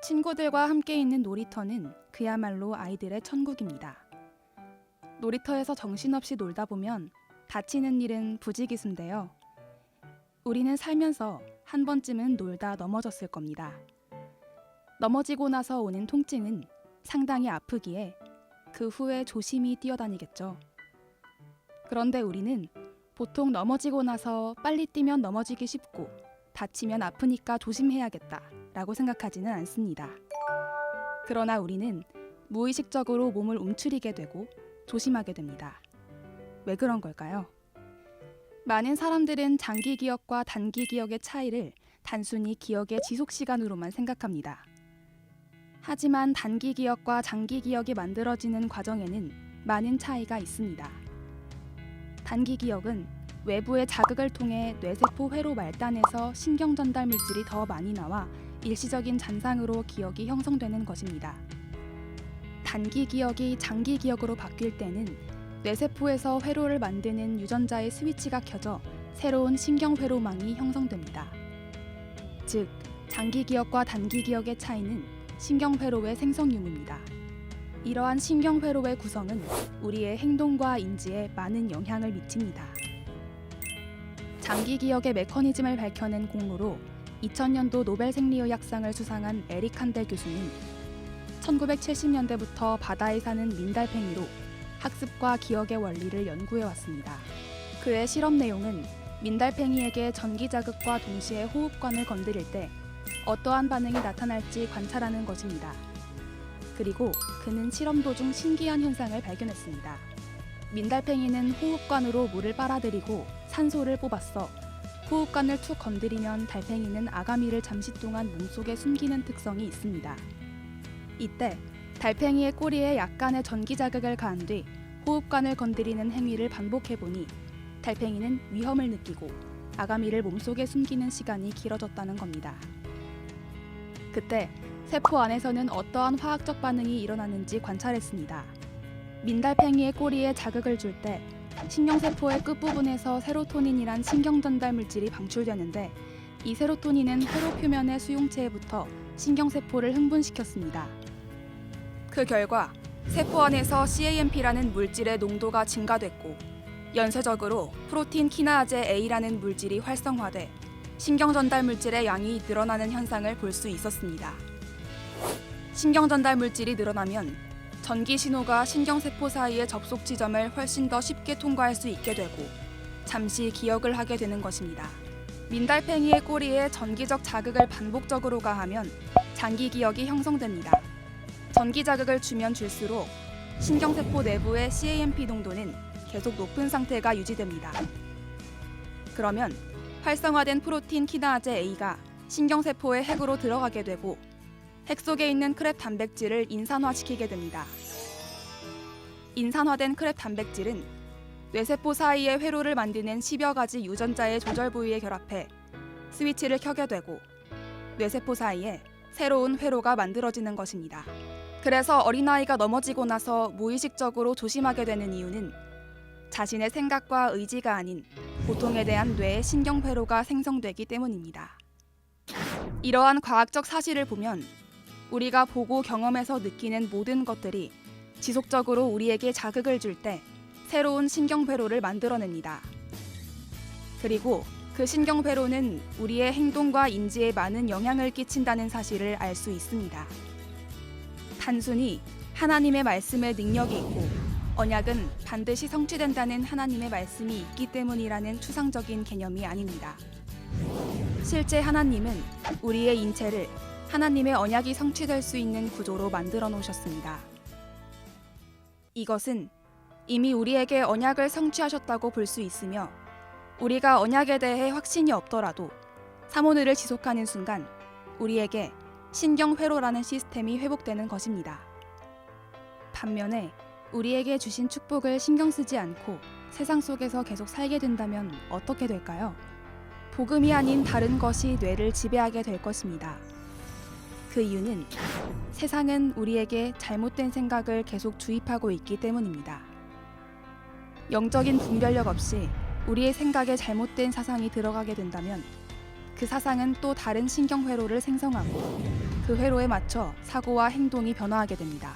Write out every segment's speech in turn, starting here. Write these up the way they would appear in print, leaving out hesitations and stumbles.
친구들과 함께 있는 놀이터는 그야말로 아이들의 천국입니다. 놀이터에서 정신없이 놀다 보면 다치는 일은 부지기수인데요. 우리는 살면서 한 번쯤은 놀다 넘어졌을 겁니다. 넘어지고 나서 오는 통증은 상당히 아프기에 그 후에 조심히 뛰어다니겠죠. 그런데 우리는 보통 넘어지고 나서 빨리 뛰면 넘어지기 쉽고 다치면 아프니까 조심해야겠다 라고 생각하지는 않습니다. 그러나 우리는 무의식적으로 몸을 움츠리게 되고 조심하게 됩니다. 왜 그런 걸까요? 많은 사람들은 장기 기억과 단기 기억의 차이를 단순히 기억의 지속 시간으로만 생각합니다. 하지만 단기 기억과 장기 기억이 만들어지는 과정에는 많은 차이가 있습니다. 단기 기억은 외부의 자극을 통해 뇌세포 회로 말단에서 신경 전달 물질이 더 많이 나와 일시적인 잔상으로 기억이 형성되는 것입니다. 단기 기억이 장기 기억으로 바뀔 때는 뇌세포에서 회로를 만드는 유전자의 스위치가 켜져 새로운 신경 회로망이 형성됩니다. 즉, 장기 기억과 단기 기억의 차이는 신경 회로의 생성 유무입니다. 이러한 신경 회로의 구성은 우리의 행동과 인지에 많은 영향을 미칩니다. 장기 기억의 메커니즘을 밝혀낸 공로로 2000년도 노벨 생리의학상을 수상한 에릭 한델 교수는 1970년대부터 바다에 사는 민달팽이로 학습과 기억의 원리를 연구해왔습니다. 그의 실험 내용은 민달팽이에게 전기 자극과 동시에 호흡관을 건드릴 때 어떠한 반응이 나타날지 관찰하는 것입니다. 그리고 그는 실험 도중 신기한 현상을 발견했습니다. 민달팽이는 호흡관으로 물을 빨아들이고 산소를 뽑았어. 호흡관을 툭 건드리면 달팽이는 아가미를 잠시 동안 몸속에 숨기는 특성이 있습니다. 이때 달팽이의 꼬리에 약간의 전기 자극을 가한 뒤 호흡관을 건드리는 행위를 반복해보니 달팽이는 위험을 느끼고 아가미를 몸속에 숨기는 시간이 길어졌다는 겁니다. 그때 세포 안에서는 어떠한 화학적 반응이 일어나는지 관찰했습니다. 민달팽이의 꼬리에 자극을 줄 때 신경세포의 끝부분에서 세로토닌이란 신경전달 물질이 방출되는데 이 세로토닌은 회로 표면의 수용체에 붙어 신경세포를 흥분시켰습니다. 그 결과 세포 안에서 CAMP라는 물질의 농도가 증가됐고 연쇄적으로 프로틴 키나아제 A라는 물질이 활성화돼 신경전달 물질의 양이 늘어나는 현상을 볼 수 있었습니다. 신경전달 물질이 늘어나면 전기 신호가 신경세포 사이의 접속 지점을 훨씬 더 쉽게 통과할 수 있게 되고 잠시 기억을 하게 되는 것입니다. 민달팽이의 꼬리에 전기적 자극을 반복적으로 가하면 장기 기억이 형성됩니다. 전기 자극을 주면 줄수록 신경세포 내부의 CAMP 농도는 계속 높은 상태가 유지됩니다. 그러면 활성화된 프로틴 키나아제 A가 신경세포의 핵으로 들어가게 되고 핵 속에 있는 크랩 단백질을 인산화시키게 됩니다. 인산화된 크랩 단백질은 뇌세포 사이의 회로를 만드는 10여 가지 유전자의 조절 부위에 결합해 스위치를 켜게 되고 뇌세포 사이에 새로운 회로가 만들어지는 것입니다. 그래서 어린아이가 넘어지고 나서 무의식적으로 조심하게 되는 이유는 자신의 생각과 의지가 아닌 고통에 대한 뇌의 신경회로가 생성되기 때문입니다. 이러한 과학적 사실을 보면 우리가 보고 경험해서 느끼는 모든 것들이 지속적으로 우리에게 자극을 줄 때 새로운 신경회로를 만들어냅니다. 그리고 그 신경회로는 우리의 행동과 인지에 많은 영향을 끼친다는 사실을 알 수 있습니다. 단순히 하나님의 말씀에 능력이 있고 언약은 반드시 성취된다는 하나님의 말씀이 있기 때문이라는 추상적인 개념이 아닙니다. 실제 하나님은 우리의 인체를 하나님의 언약이 성취될 수 있는 구조로 만들어 놓으셨습니다. 이것은 이미 우리에게 언약을 성취하셨다고 볼 수 있으며 우리가 언약에 대해 확신이 없더라도 사모늘을 지속하는 순간 우리에게 신경회로라는 시스템이 회복되는 것입니다. 반면에 우리에게 주신 축복을 신경 쓰지 않고 세상 속에서 계속 살게 된다면 어떻게 될까요? 복음이 아닌 다른 것이 뇌를 지배하게 될 것입니다. 그 이유는 세상은 우리에게 잘못된 생각을 계속 주입하고 있기 때문입니다. 영적인 분별력 없이 우리의 생각에 잘못된 사상이 들어가게 된다면 그 사상은 또 다른 신경회로를 생성하고 그 회로에 맞춰 사고와 행동이 변화하게 됩니다.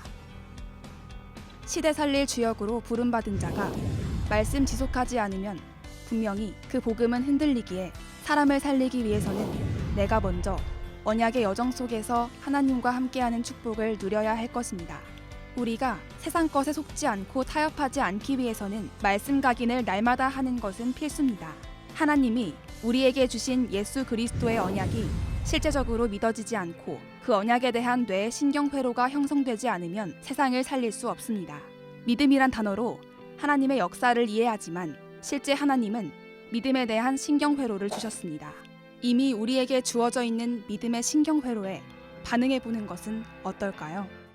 시대 살릴 주역으로 부름받은 자가 말씀 지속하지 않으면 분명히 그 복음은 흔들리기에 사람을 살리기 위해서는 내가 먼저 언약의 여정 속에서 하나님과 함께하는 축복을 누려야 할 것입니다. 우리가 세상 것에 속지 않고 타협하지 않기 위해서는 말씀 각인을 날마다 하는 것은 필수입니다. 하나님이 우리에게 주신 예수 그리스도의 언약이 실제적으로 믿어지지 않고 그 언약에 대한 뇌의 신경회로가 형성되지 않으면 세상을 살릴 수 없습니다. 믿음이란 단어로 하나님의 역사를 이해하지만 실제 하나님은 믿음에 대한 신경회로를 주셨습니다. 이미 우리에게 주어져 있는 믿음의 신경회로에 반응해보는 것은 어떨까요?